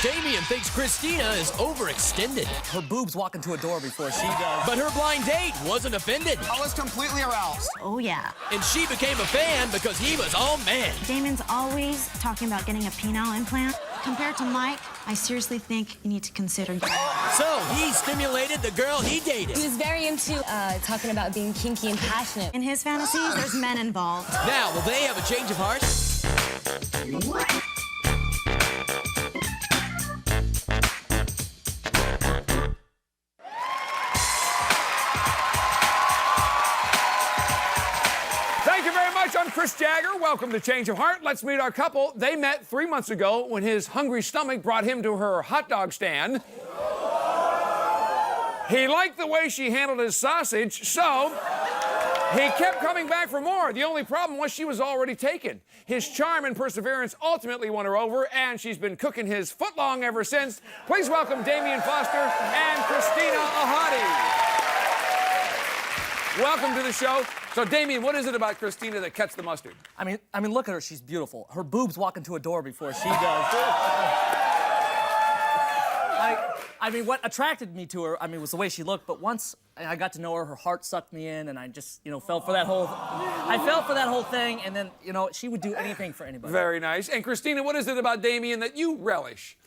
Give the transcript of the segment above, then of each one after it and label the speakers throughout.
Speaker 1: Damion thinks Christina is overextended.
Speaker 2: Her boobs walk into a door before she does.
Speaker 1: But her blind date wasn't offended.
Speaker 3: I was completely aroused.
Speaker 4: Oh, yeah.
Speaker 1: And she became a fan because he was all man.
Speaker 4: Damon's always talking about getting a penile implant. Compared to Mike, I seriously think you need to consider.
Speaker 1: So he stimulated the girl he dated.
Speaker 5: He was very into talking about being kinky and passionate.
Speaker 4: In his fantasies, there's men involved.
Speaker 1: Now, will they have a change of heart?
Speaker 6: Thank you very much. I'm Chris Jagger. Welcome to Change of Heart. Let's meet our couple. They met 3 months ago when his hungry stomach brought him to her hot dog stand. He liked the way she handled his sausage, so he kept coming back for more. The only problem was she was already taken. His charm and perseverance ultimately won her over, and she's been cooking his footlong ever since. Please welcome Damian Foster and Christina Ahadi. Welcome to the show. So, Damian, what is it about Christina that cuts the mustard?
Speaker 2: I mean, look at her. She's beautiful. Her boobs walk into a door before she does. I mean, what attracted me to her, was the way she looked. But once I got to know her, her heart sucked me in, and I just, fell for that whole. I fell for that whole thing, and then, she would do anything for anybody.
Speaker 6: Very nice. And Christina, what is it about Damian that you relish?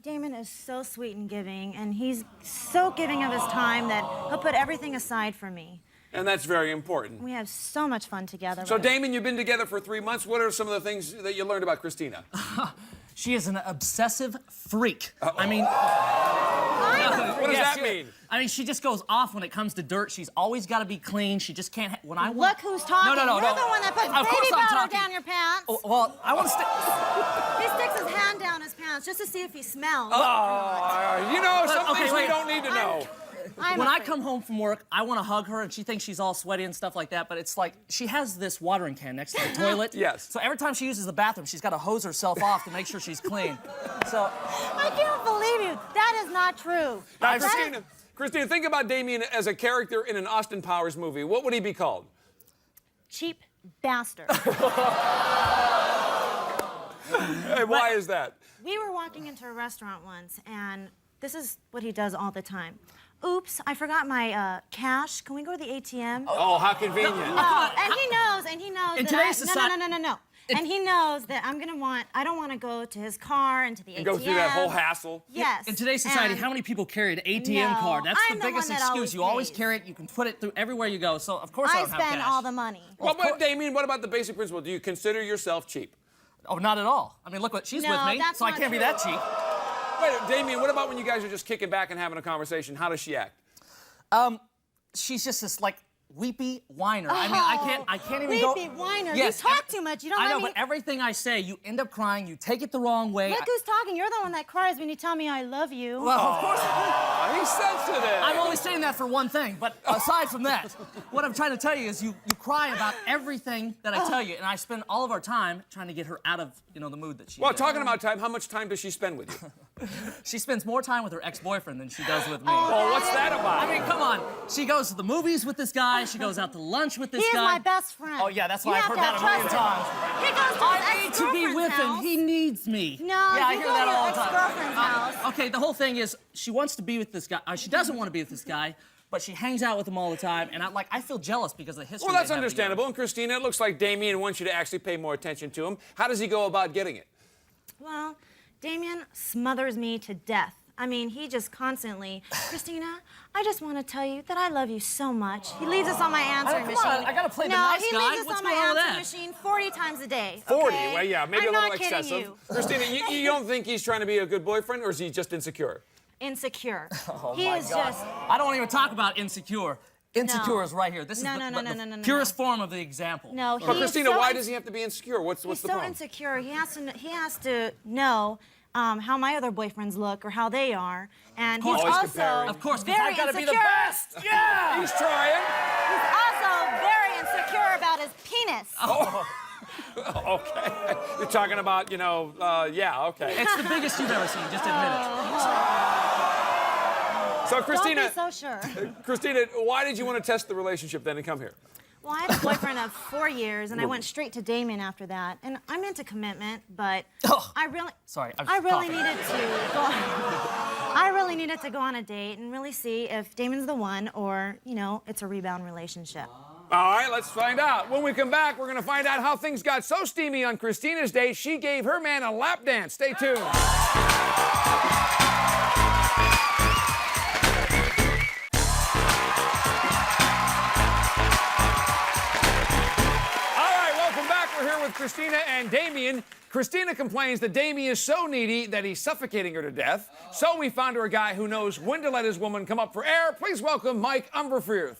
Speaker 4: Damon is so sweet and giving, and he's so giving of his time that he'll put everything aside for me.
Speaker 6: And that's very important.
Speaker 4: We have so much fun together.
Speaker 6: So, Damian, you've been together for 3 months. What are some of the things that you learned about Christina?
Speaker 2: She is an obsessive freak.
Speaker 6: Uh-oh. What does that mean?
Speaker 2: She just goes off when it comes to dirt. She's always got to be clean. She just can't.
Speaker 4: Look who's talking.
Speaker 2: No.
Speaker 4: You're the one that puts baby powder down your pants.
Speaker 2: Oh, well, I want to stick.
Speaker 4: He sticks his hand down his pants just to see if he smells.
Speaker 6: Some things we don't need to know.
Speaker 2: When I come home from work, I want to hug her, and she thinks she's all sweaty and stuff like that, but it's like she has this watering can next to the toilet.
Speaker 6: Yes.
Speaker 2: So every time she uses the bathroom, she's got to hose herself off to make sure she's clean. So
Speaker 4: I can't believe you. That is not true.
Speaker 6: Now, Christina, think about Damian as a character in an Austin Powers movie. What would he be called?
Speaker 4: Cheap bastard.
Speaker 6: Hey, why is that?
Speaker 4: We were walking into a restaurant once, and this is what he does all the time. Oops, I forgot my cash. Can we go to the ATM?
Speaker 6: Oh, how convenient.
Speaker 4: No, and he knows
Speaker 2: in
Speaker 4: that
Speaker 2: today's society...
Speaker 4: No. And he knows that I don't want to go to his car and to the ATM.
Speaker 6: And go through that whole hassle.
Speaker 4: Yes.
Speaker 2: In today's society, how many people carry an ATM card? That's the biggest excuse. You always carry it. You can put it through everywhere you go. So, of course, I don't have cash.
Speaker 4: I spend all the money.
Speaker 6: Well, but Damian, what about the basic principle? Do you consider yourself cheap?
Speaker 2: Oh, not at all. Look what she's with me, so I can't be that cheap.
Speaker 6: Wait, Damian, what about when you guys are just kicking back and having a conversation? How does she act?
Speaker 2: She's just this, weepy whiner. I can't even go...
Speaker 4: Weepy whiner.
Speaker 2: Yes,
Speaker 4: you talk too much. You don't
Speaker 2: I know,
Speaker 4: let me...
Speaker 2: but everything I say, you end up crying. You take it the wrong way.
Speaker 4: Look who's talking. You're the one that cries when you tell me I love you.
Speaker 2: Well, of course...
Speaker 6: He's sensitive.
Speaker 2: I'm only saying that for one thing, but aside from that, what I'm trying to tell you is you cry about everything that I tell you, and I spend all of our time trying to get her out of, the mood that she's in.
Speaker 6: Well, talking about time, how much time does she spend with you?
Speaker 2: She spends more time with her ex-boyfriend than she does with me.
Speaker 6: Oh, what's that about?
Speaker 2: Come on. She goes to the movies with this guy. She goes out to lunch with this guy.
Speaker 4: He is my best friend.
Speaker 2: Oh, yeah, that's why I've heard that a million times.
Speaker 4: He goes to his
Speaker 2: I need to be with him. He needs me.
Speaker 4: No,
Speaker 2: yeah, I
Speaker 4: you
Speaker 2: hear
Speaker 4: go
Speaker 2: that
Speaker 4: to your
Speaker 2: all the time.
Speaker 4: ex-girlfriend's house.
Speaker 2: Okay, the whole thing is she wants to be with this guy. She doesn't want to be with this guy, but she hangs out with him all the time, and I feel jealous because of the history.
Speaker 6: Well, that's understandable. And Christina, it looks like Damian wants you to actually pay more attention to him. How does he go about getting it?
Speaker 4: Well, Damian smothers me to death. He just constantly, Christina, I just want to tell you that I love you so much. He leaves us on my answering machine.
Speaker 2: I gotta play the nice guy.
Speaker 4: No, he leaves us on my answering machine 40 times a day.
Speaker 6: 40?
Speaker 4: Okay?
Speaker 6: Well, yeah, maybe
Speaker 4: I'm
Speaker 6: a little
Speaker 4: not
Speaker 6: excessive.
Speaker 4: You.
Speaker 6: Christina, you don't think he's trying to be a good boyfriend, or is he just insecure?
Speaker 4: Insecure.
Speaker 2: Oh,
Speaker 4: he is
Speaker 2: God.
Speaker 4: just...
Speaker 2: I don't want to even talk about insecure. Insecure is right here. This is the purest form of the example.
Speaker 4: No,
Speaker 6: But Christina, why does he have to be insecure? What's the problem?
Speaker 4: He's so insecure. He has to know how my other boyfriends look or how they are, and he's also
Speaker 2: of course,
Speaker 4: very
Speaker 2: I gotta
Speaker 4: insecure.
Speaker 2: be the best. Yeah,
Speaker 6: he's trying.
Speaker 4: He's also very insecure about his penis.
Speaker 6: Oh. Okay. You're talking about, yeah, okay.
Speaker 2: It's the biggest you've ever seen. Just admit it.
Speaker 6: So, Christina,
Speaker 4: don't be so sure.
Speaker 6: Christina, why did you want to test the relationship then and come here?
Speaker 4: Well, I had a boyfriend of 4 years, and I went straight to Damion after that. And I'm into commitment, but I really...
Speaker 2: Sorry,
Speaker 4: I really needed to go... I really needed to go on a date and really see if Damon's the one or, you know, it's a rebound relationship.
Speaker 6: All right, let's find out. When we come back, we're going to find out how things got so steamy on Christina's date, she gave her man a lap dance. Stay tuned. All right, welcome back. We're here with Christina and Damion. Christina complains that Damion is so needy that he's suffocating her to death. So we found her a guy who knows when to let his woman come up for air. Please welcome Mike Umberfirth.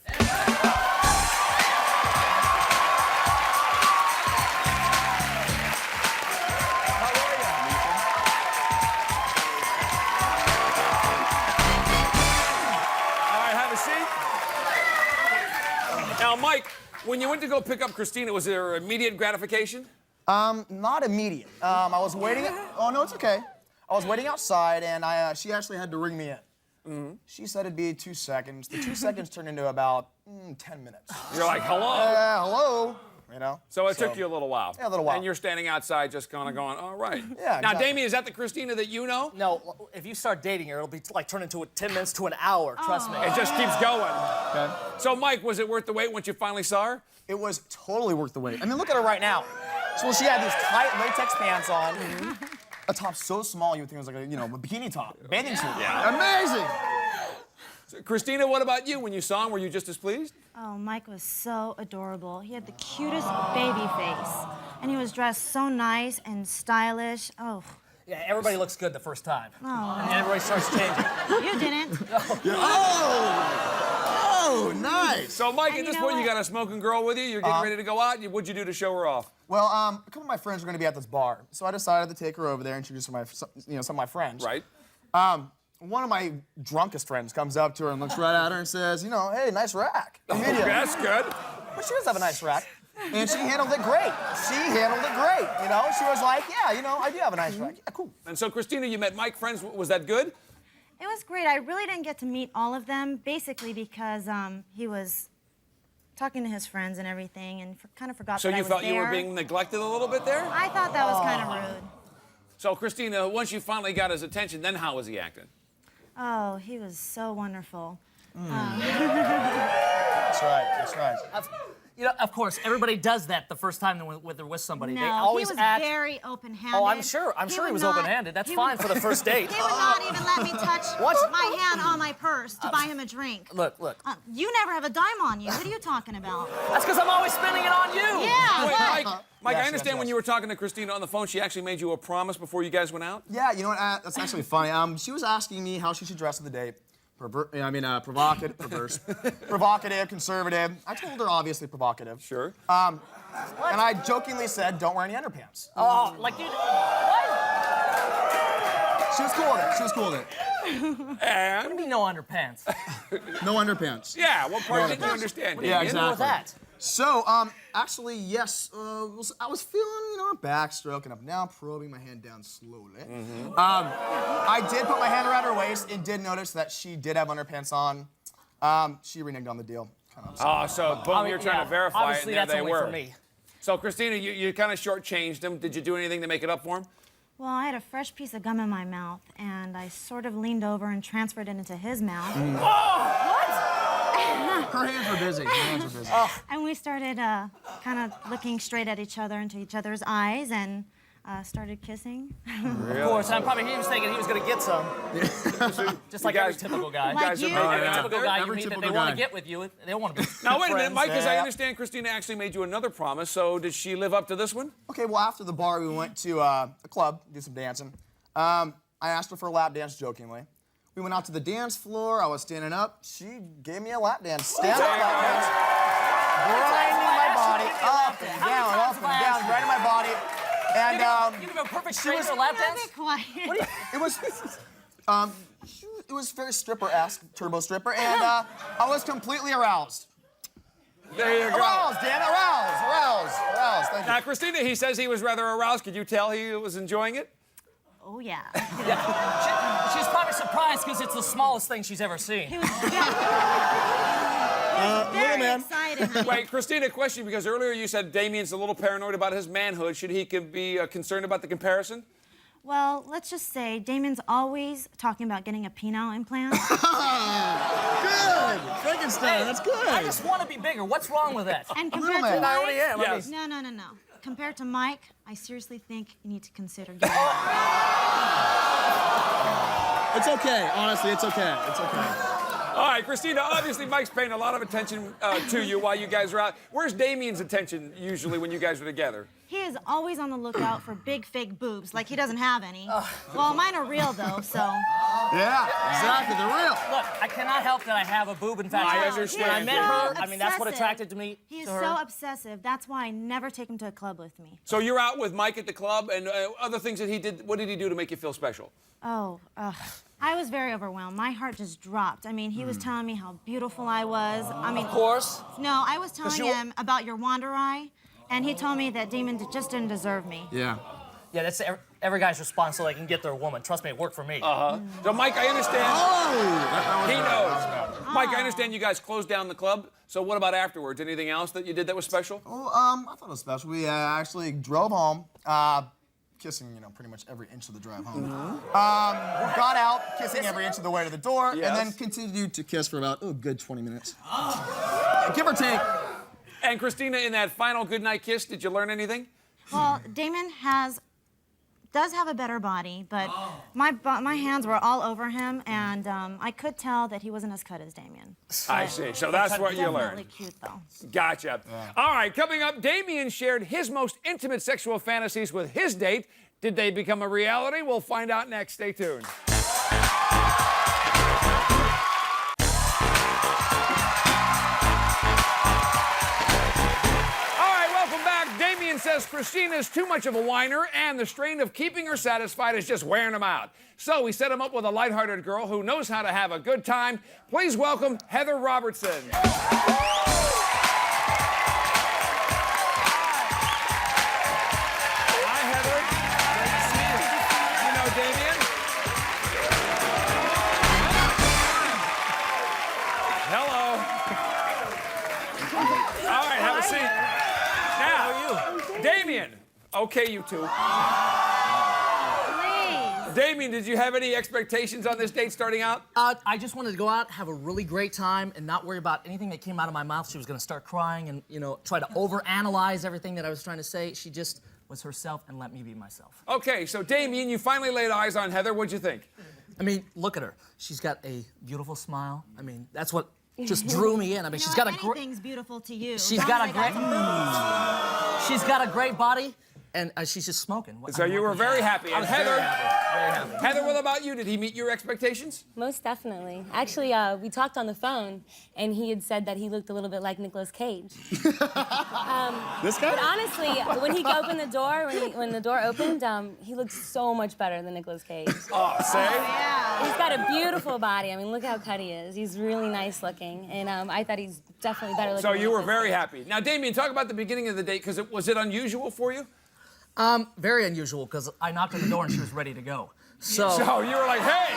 Speaker 6: Now, Mike, when you went to go pick up Christina, was there immediate gratification?
Speaker 3: Not immediate. I was waiting. Oh no, it's okay. I was waiting outside, and she actually had to ring me in. Mm-hmm. She said it'd be 2 seconds. The 2 seconds turned into about 10 minutes.
Speaker 6: You're like, hello?
Speaker 3: Hello. You know.
Speaker 6: So it took you a little while.
Speaker 3: Yeah, a little while.
Speaker 6: And you're standing outside, just kind of going, all right.
Speaker 3: Yeah.
Speaker 6: Now,
Speaker 3: Exactly.
Speaker 6: Damion, is that the Christina that you know?
Speaker 2: No, if you start dating her, it'll be like turn into 10 minutes to an hour. Trust me.
Speaker 6: It just keeps going.
Speaker 3: Okay.
Speaker 6: So, Mike, was it worth the wait once you finally saw her?
Speaker 3: It was totally worth the wait. I mean, look at her right now. So she had these tight latex pants on, a top so small you would think it was like a, a bikini top, bathing suit.
Speaker 6: Yeah.
Speaker 3: Amazing.
Speaker 6: So, Christina, what about you? When you saw him, were you just as pleased?
Speaker 4: Oh, Mike was so adorable. He had the cutest baby face. And he was dressed so nice and stylish. Oh.
Speaker 2: Yeah, everybody looks good the first time.
Speaker 4: Oh.
Speaker 2: And everybody starts changing.
Speaker 4: You didn't.
Speaker 3: Oh, nice.
Speaker 6: So, Mike,
Speaker 4: And
Speaker 6: at
Speaker 4: you
Speaker 6: this
Speaker 4: know
Speaker 6: point, you
Speaker 4: what?
Speaker 6: got a smoking girl with you. You're getting ready to go out. What'd you do to show her off?
Speaker 3: Well, a couple of my friends were going to be at this bar, so I decided to take her over there and introduce her to some of my friends.
Speaker 6: Right.
Speaker 3: One of my drunkest friends comes up to her and looks right at her and says, hey, nice rack. Immediately.
Speaker 6: That's good.
Speaker 3: But she does have a nice rack. And she handled it great. She handled it great. She was like, yeah, I do have a nice rack. Yeah, cool.
Speaker 6: And so, Christina, you met Mike friends. Was that good?
Speaker 4: It was great. I really didn't get to meet all of them, basically because he was talking to his friends and everything and kind of forgot
Speaker 6: So
Speaker 4: that I
Speaker 6: you
Speaker 4: was
Speaker 6: thought you were
Speaker 4: there.
Speaker 6: being neglected a little bit there?
Speaker 4: I thought that was kind of rude.
Speaker 6: So, Christina, once you finally got his attention, then how was he acting?
Speaker 4: Oh, he was so wonderful.
Speaker 3: That's right.
Speaker 2: Of course, everybody does that the first time they're with somebody.
Speaker 4: No,
Speaker 2: They always
Speaker 4: he was
Speaker 2: act.
Speaker 4: very open-handed.
Speaker 2: Oh, I'm sure he
Speaker 4: would
Speaker 2: was
Speaker 4: not-
Speaker 2: open-handed. That's
Speaker 4: he
Speaker 2: fine
Speaker 4: would-
Speaker 2: for the first date.
Speaker 4: He would not even let me touch
Speaker 2: What?
Speaker 4: my hand on my purse to buy him a drink.
Speaker 2: Look.
Speaker 4: You never have a dime on you. What are you talking about?
Speaker 2: That's because I'm always spending it on you.
Speaker 4: Yeah,
Speaker 6: Wait,
Speaker 4: what?
Speaker 6: Mike,
Speaker 3: Yes,
Speaker 6: I understand
Speaker 3: yes,
Speaker 6: when
Speaker 3: yes.
Speaker 6: you were talking to Christina on the phone, she actually made you a promise before you guys went out?
Speaker 3: Yeah, you know what? That's actually funny. She was asking me how she should dress for the date. Provocative, perverse. Provocative, conservative. I told her obviously provocative.
Speaker 6: Sure.
Speaker 3: And I jokingly said, don't wear any underpants.
Speaker 2: Oh, like you. What?
Speaker 3: She was cool with it.
Speaker 2: What do
Speaker 6: And?
Speaker 2: you mean no underpants?
Speaker 3: No underpants.
Speaker 6: Yeah, what part didn't you understand?
Speaker 2: What do you
Speaker 6: Damion?
Speaker 2: mean with that?
Speaker 3: So, actually, yes. I was feeling, her back stroking up and down, probing my hand down slowly. I did put my hand around her waist and did notice that she did have underpants on. She reneged on the deal. Kind of
Speaker 6: Oh, so boom, you're trying to verify it,
Speaker 2: Obviously,
Speaker 6: and there
Speaker 2: that's
Speaker 6: they
Speaker 2: only
Speaker 6: were.
Speaker 2: for me.
Speaker 6: So, Christina, you kind of shortchanged him. Did you do anything to make it up for him?
Speaker 4: Well, I had a fresh piece of gum in my mouth, and I sort of leaned over and transferred it into his mouth.
Speaker 3: Her hands were busy.
Speaker 4: And we started kind of looking straight at each other into each other's eyes and started kissing.
Speaker 2: Of course, he was thinking he was going to get some. Just like every typical guy.
Speaker 4: Like you.
Speaker 2: Every typical guy you
Speaker 3: Every
Speaker 2: meet that they
Speaker 3: typical
Speaker 2: want
Speaker 3: guy.
Speaker 2: to get with you, they don't want to be
Speaker 6: Now, wait a minute,
Speaker 2: friends.
Speaker 6: Mike, as I
Speaker 3: Yeah.
Speaker 6: understand, Christina actually made you another promise, so did she live up to this one?
Speaker 3: Okay, well, after the bar, we went to a club, do some dancing. I asked her for a lap dance jokingly. We went out to the dance floor. I was standing up. She gave me a lap dance. Stand-up lap dance. Grinding my body up and down, grinding my body. And
Speaker 2: You give a perfect
Speaker 3: she
Speaker 2: stranger
Speaker 3: was-
Speaker 2: a lap
Speaker 4: Be
Speaker 2: dance?
Speaker 4: quiet.
Speaker 3: it was very stripper-esque, turbo stripper, and I was completely aroused.
Speaker 6: There you go.
Speaker 3: Aroused, Dan, aroused. Thank you.
Speaker 6: Now, Christina, he says he was rather aroused. Could you tell he was enjoying it?
Speaker 4: Oh, yeah.
Speaker 2: She's probably surprised because it's the smallest thing she's ever seen.
Speaker 4: He was Very
Speaker 3: man.
Speaker 4: excited, honey.
Speaker 6: Wait, Christina, question, because earlier you said Damien's a little paranoid about his manhood. Should he be concerned about the comparison?
Speaker 4: Well, let's just say Damien's always talking about getting a penile implant.
Speaker 3: Good. Frankenstein, that's good.
Speaker 2: I just want to be bigger. What's wrong with that?
Speaker 4: And
Speaker 3: Little
Speaker 4: compared to
Speaker 3: man.
Speaker 2: I already
Speaker 4: Mike,
Speaker 2: am.
Speaker 6: Yes.
Speaker 4: no. Compared to Mike, I seriously think you need to consider getting.
Speaker 3: It's okay. Honestly, it's okay. It's okay.
Speaker 6: All right, Christina, obviously Mike's paying a lot of attention to you while you guys are out. Where's Damien's attention usually when you guys are together?
Speaker 4: He is always on the lookout for big fake boobs, like he doesn't have any. Well, mine are real though, so.
Speaker 3: Yeah, exactly. They're real.
Speaker 2: Look, I cannot help that I have a boob infatuation.
Speaker 6: I understand.
Speaker 2: When I met her, I mean, that's what
Speaker 4: obsessive.
Speaker 2: attracted me
Speaker 4: He is
Speaker 2: to her.
Speaker 4: so obsessive. That's why I never take him to a club with me.
Speaker 6: So you're out with Mike at the club, and other things that he did. What did he do to make you feel special?
Speaker 4: Oh, I was very overwhelmed. My heart just dropped. I mean, he was telling me how beautiful I was. I mean,
Speaker 2: Of course.
Speaker 4: no, I was telling him about your wander eye, and he told me that Damion just didn't deserve me.
Speaker 3: Yeah.
Speaker 2: Yeah, that's every guy's response so they can get their woman. Trust me, it worked for me.
Speaker 6: So Mike, I understand.
Speaker 3: Oh!
Speaker 6: He knows. Mike, I understand you guys closed down the club. So what about afterwards? Anything else that you did that was special?
Speaker 3: Well, I thought it was special. We actually drove home, kissing, pretty much every inch of the drive home. Got out, kissing every inch of the way to the door,
Speaker 6: Yes.
Speaker 3: and then continued to kiss for about, a good 20 minutes. Give or take.
Speaker 6: And Christina, in that final goodnight kiss, did you learn anything?
Speaker 4: Well, Damion does have a better body, but my hands were all over him, and I could tell that he wasn't as cut as Damion.
Speaker 6: I see. So that's what you
Speaker 4: Definitely
Speaker 6: learned.
Speaker 4: cute though.
Speaker 6: Gotcha. All right, coming up, Damion shared his most intimate sexual fantasies with his date. Did they become a reality? We'll find out next. Stay tuned. Damion says Christina's too much of a whiner, and the strain of keeping her satisfied is just wearing him out. So we set him up with a lighthearted girl who knows how to have a good time. Please welcome Heather Robertson. Hi, Heather. Great to see you. You know Damion? Hello. All right, have a seat. Now, Damion. Okay, you two.
Speaker 4: Please.
Speaker 6: Damion, did you have any expectations on this date starting out?
Speaker 2: I just wanted to go out, have a really great time, and not worry about anything that came out of my mouth. She was going to start crying and, try to overanalyze everything that I was trying to say. She just was herself and let me be myself.
Speaker 6: Okay, so Damion, you finally laid eyes on Heather. What'd you think?
Speaker 2: I mean, look at her. She's got a beautiful smile. I mean, that's what just drew me in. I mean, she's got a great...
Speaker 4: Anything's beautiful to you.
Speaker 2: She's got a great... She's got a great body, and she's just smoking.
Speaker 6: So you were very happy. And Heather,
Speaker 2: very happy.
Speaker 6: Heather, what about you? Did he meet your expectations?
Speaker 5: Most definitely. Actually, we talked on the phone, and he had said that he looked a little bit like Nicolas Cage.
Speaker 3: This guy?
Speaker 5: But honestly, when he opened the door, when the door opened, he looked so much better than Nicolas Cage.
Speaker 6: Oh, say?
Speaker 5: He's got a beautiful body. I mean, look how cut he is. He's really nice looking, and I thought he's definitely better looking.
Speaker 6: So
Speaker 5: than
Speaker 6: you were
Speaker 5: Nicolas
Speaker 6: very
Speaker 5: Cage.
Speaker 6: happy. Now, Damion, talk about the beginning of the date, because was it unusual for you?
Speaker 2: Very unusual, because I knocked on the door and she was ready to go. So
Speaker 6: you were like, hey!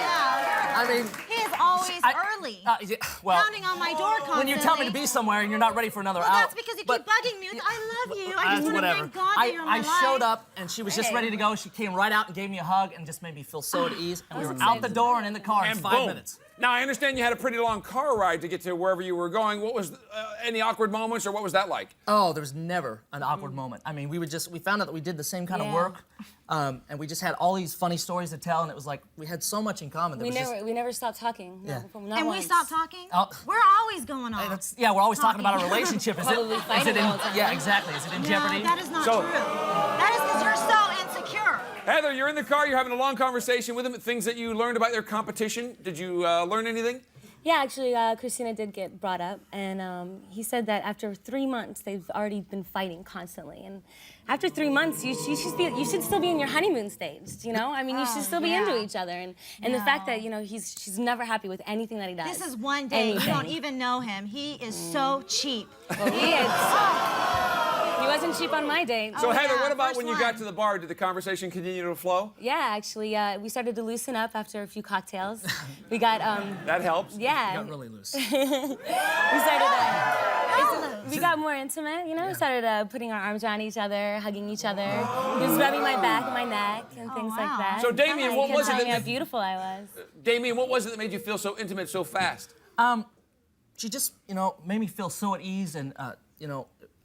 Speaker 2: I mean...
Speaker 4: He is always early.
Speaker 2: Well,
Speaker 4: Pounding on my door constantly.
Speaker 2: when you tell me to be somewhere and you're not ready for another hour...
Speaker 4: That's because you keep bugging me. I love you. I just want to
Speaker 2: whatever.
Speaker 4: thank God that you're in my life.
Speaker 2: I showed up and she was just ready to go. She came right out and gave me a hug and just made me feel so at ease. And we were out the door and in the car in
Speaker 6: And
Speaker 2: 5
Speaker 6: boom.
Speaker 2: minutes.
Speaker 6: Now, I understand you had a pretty long car ride to get to wherever you were going. What was any awkward moments, or what was that like?
Speaker 2: Oh, there was never an awkward moment. I mean, we found out that we did the same kind of work, and we just had all these funny stories to tell, and it was like we had so much in common.
Speaker 5: We never stopped talking.
Speaker 2: Yeah.
Speaker 5: Not
Speaker 4: And
Speaker 5: once.
Speaker 4: we stopped talking?
Speaker 2: Oh.
Speaker 4: We're always going on.
Speaker 2: We're always talking about our relationship.
Speaker 5: Probably fighting all the time.
Speaker 2: Yeah, exactly. Is it in
Speaker 4: No,
Speaker 2: jeopardy?
Speaker 4: that is not
Speaker 6: So-
Speaker 4: true. That is because you're so insecure.
Speaker 6: Heather, you're in the car, you're having a long conversation with him, things that you learned about their competition. Did you learn anything?
Speaker 5: Yeah, actually, Christina did get brought up, and he said that after 3 months, they've already been fighting constantly. And after 3 months, you should still be in your honeymoon stage, I mean, you should still be into each other. And the fact that, she's never happy with anything that he does.
Speaker 4: This is one day. You
Speaker 5: Anything.
Speaker 4: don't even know him. He is so cheap.
Speaker 5: Well, he is. He wasn't cheap on my date.
Speaker 6: So, Heather,
Speaker 4: yeah,
Speaker 6: what about
Speaker 4: first
Speaker 6: when you
Speaker 4: one.
Speaker 6: got to the bar? Did the conversation continue to flow?
Speaker 5: Yeah, actually, we started to loosen up after a few cocktails. We got,
Speaker 6: That helps.
Speaker 5: yeah.
Speaker 2: Got really loose.
Speaker 5: We got more intimate, you know? We started putting our arms around each other, hugging each other. He was rubbing my back and my neck and things like
Speaker 4: wow.
Speaker 5: that.
Speaker 6: So, Damian, what was it
Speaker 5: Telling me how
Speaker 6: that
Speaker 5: beautiful I was.
Speaker 6: Damian, what was it that made you feel so intimate so fast?
Speaker 2: She just, made me feel so at ease, and I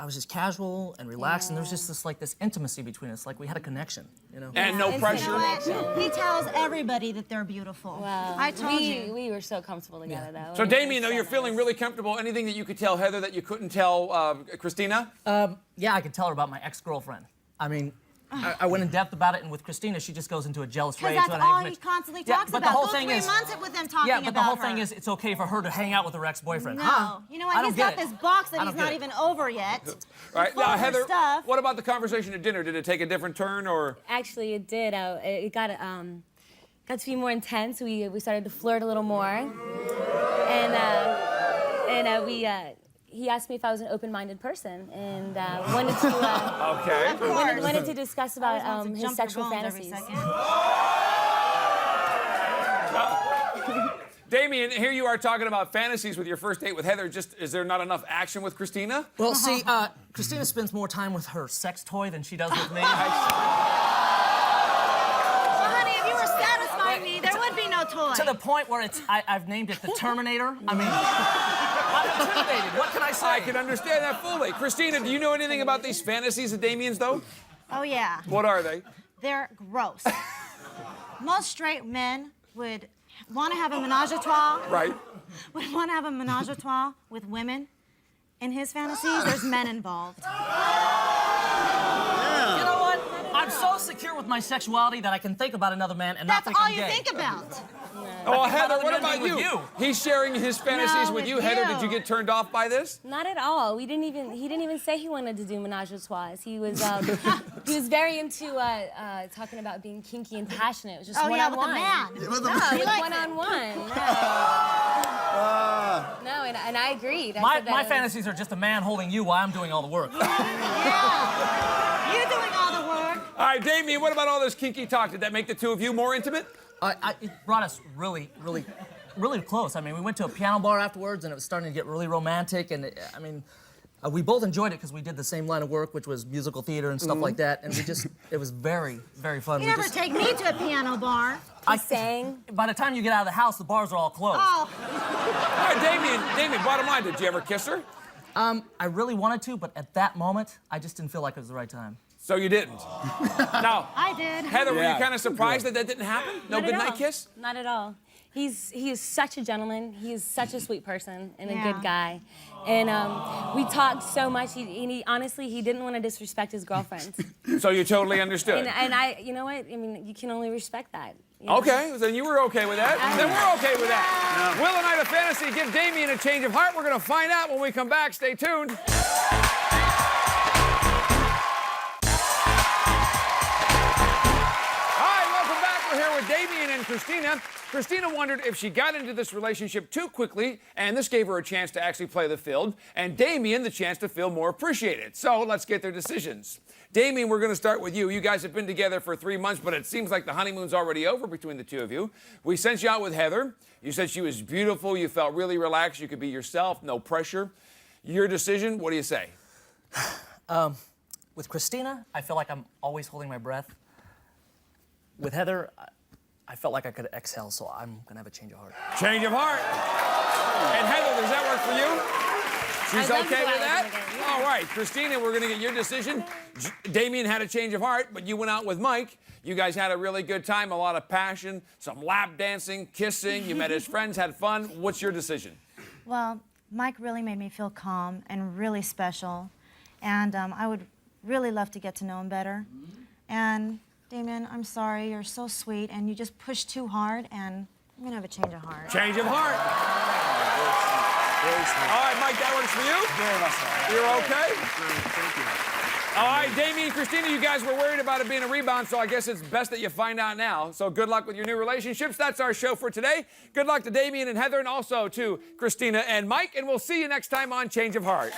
Speaker 2: was just casual and relaxed, and there was just this intimacy between us, like we had a connection,
Speaker 6: And no
Speaker 5: Instant
Speaker 6: pressure.
Speaker 5: connection.
Speaker 4: He tells everybody that they're beautiful.
Speaker 5: Wow.
Speaker 4: I told you.
Speaker 5: We were so comfortable together, though.
Speaker 6: So,
Speaker 5: It was
Speaker 6: Damian, though
Speaker 5: so
Speaker 6: you're feeling
Speaker 5: nice.
Speaker 6: really comfortable, anything that you could tell Heather that you couldn't tell Christina?
Speaker 2: Yeah, I could tell her about my ex-girlfriend. I mean, I went in depth about it, and with Christina, she just goes into a jealous
Speaker 4: Because
Speaker 2: rage.
Speaker 4: that's
Speaker 2: when
Speaker 4: all
Speaker 2: I
Speaker 4: he
Speaker 2: admit-
Speaker 4: constantly
Speaker 2: Yeah,
Speaker 4: talks
Speaker 2: but
Speaker 4: about.
Speaker 2: the whole
Speaker 4: Go
Speaker 2: thing
Speaker 4: 3
Speaker 2: is,
Speaker 4: months with him talking
Speaker 2: yeah,
Speaker 4: about
Speaker 2: but the whole
Speaker 4: her.
Speaker 2: thing is, it's okay for her to hang out with her ex-boyfriend.
Speaker 4: No.
Speaker 2: Huh?
Speaker 4: You know
Speaker 2: I
Speaker 4: what?
Speaker 2: don't
Speaker 4: He's got
Speaker 2: get it.
Speaker 4: this box that
Speaker 2: I
Speaker 4: he's
Speaker 2: don't
Speaker 4: not
Speaker 2: get it.
Speaker 4: even over yet.
Speaker 6: All right,
Speaker 4: full
Speaker 6: now,
Speaker 4: of her
Speaker 6: Heather,
Speaker 4: stuff.
Speaker 6: what about the conversation at dinner? Did it take a different turn, or?
Speaker 5: Actually, it did. It got to be more intense. We started to flirt a little more, and he asked me if I was an open-minded person, and wanted to
Speaker 6: Okay.
Speaker 5: wanted to discuss about
Speaker 4: Wants to
Speaker 5: his
Speaker 4: jump your
Speaker 5: sexual
Speaker 4: bones every
Speaker 5: fantasies.
Speaker 4: second.
Speaker 6: Damian, here you are talking about fantasies with your first date with Heather. Just, is there not enough action with Christina?
Speaker 2: Well, see, Christina spends more time with her sex toy than she does with me.
Speaker 4: Well, honey, if you were satisfying me, there would be no toy.
Speaker 2: To the point where I've named it the Terminator. I mean, I'm intimidated. What can I say?
Speaker 6: I can understand that fully. Christina, do you know anything about these fantasies of Damian's, though?
Speaker 4: Oh, yeah.
Speaker 6: What are they?
Speaker 4: They're gross. Most straight men would want to have a menage a trois.
Speaker 6: Right.
Speaker 4: Would want to have a menage a trois with women. In his fantasies, there's men involved.
Speaker 2: You know what? I'm so secure with my sexuality that I can think about another man and not
Speaker 4: That's
Speaker 2: think
Speaker 4: all
Speaker 2: I'm
Speaker 4: you
Speaker 2: gay.
Speaker 4: think about.
Speaker 6: Oh, Heather,
Speaker 2: other
Speaker 6: what
Speaker 2: men
Speaker 6: about
Speaker 2: being with
Speaker 6: you?
Speaker 2: you.
Speaker 6: He's sharing his fantasies
Speaker 4: No,
Speaker 6: with you.
Speaker 4: with
Speaker 6: Heather,
Speaker 4: you.
Speaker 6: did you get turned off by this?
Speaker 5: Not at all. He didn't even say he wanted to do menage a trois. He was he was very into talking about being kinky and passionate. It was just
Speaker 4: Oh, yeah,
Speaker 5: one-on-one.
Speaker 4: with the man.
Speaker 5: No, it was
Speaker 4: likes it.
Speaker 5: one-on-one. No, and I agreed. I
Speaker 2: My
Speaker 5: said that it was-
Speaker 2: fantasies are just a man holding you while I'm doing all the work.
Speaker 4: Yeah. You doing all the work.
Speaker 6: All right, Damian, what about all this kinky talk? Did that make the two of you more intimate?
Speaker 2: It brought us really close. I mean, we went to a piano bar afterwards, and it was starting to get really romantic. And we both enjoyed it because we did the same line of work, which was musical theater and stuff like that. And it was very, very fun.
Speaker 4: You never take me to a piano bar.
Speaker 5: He sang.
Speaker 2: By the time you get out of the house, the bars are all closed.
Speaker 4: Oh,
Speaker 6: All right, Damian, bottom line, did you ever kiss her?
Speaker 2: I really wanted to, but at that moment, I just didn't feel like it was the right time.
Speaker 6: So you didn't. Now,
Speaker 4: I did.
Speaker 6: Heather, were you kind of surprised that didn't happen? No
Speaker 5: Not at
Speaker 6: goodnight
Speaker 5: all.
Speaker 6: kiss?
Speaker 5: Not at all. He is such a gentleman. He is such a sweet person and a
Speaker 4: Yeah.
Speaker 5: good guy. And we talked so much. He honestly, he didn't want to disrespect his girlfriend.
Speaker 6: So you totally understood.
Speaker 5: and I, you know what? I mean, you can only respect that. You know?
Speaker 6: Okay, then you were okay with that. Then we're okay with that. Will a night of fantasy give Damian a change of heart? We're going to find out when we come back. Stay tuned. We're here with Damian and Christina. Christina wondered if she got into this relationship too quickly, and this gave her a chance to actually play the field, and Damian the chance to feel more appreciated. So let's get their decisions. Damian, we're going to start with you. You guys have been together for 3 months, but it seems like the honeymoon's already over between the two of you. We sent you out with Heather. You said she was beautiful. You felt really relaxed. You could be yourself, no pressure. Your decision, what do you say?
Speaker 2: With Christina, I feel like I'm always holding my breath. With Heather, I felt like I could exhale, so I'm gonna have a change of heart.
Speaker 6: Change of heart. And Heather, does that work for you? She's
Speaker 5: I'd love
Speaker 6: okay
Speaker 5: to
Speaker 6: with
Speaker 5: try
Speaker 6: that?
Speaker 5: it again, yeah.
Speaker 6: All right, Christina, we're gonna get your decision. Damian had a change of heart, but you went out with Mike. You guys had a really good time, a lot of passion, some lap dancing, kissing. You met his friends, had fun. What's your decision?
Speaker 4: Well, Mike really made me feel calm and really special. And I would really love to get to know him better. And Damian, I'm sorry, you're so sweet, and you just pushed too hard, and I'm gonna have a change of heart.
Speaker 6: Change of heart. All right, Mike, that works for you?
Speaker 3: Very much so.
Speaker 6: You're okay?
Speaker 3: Thank you.
Speaker 6: All right, Damian and Christina, you guys were worried about it being a rebound, so I guess it's best that you find out now. So good luck with your new relationships. That's our show for today. Good luck to Damian and Heather, and also to Christina and Mike, and we'll see you next time on Change of Heart.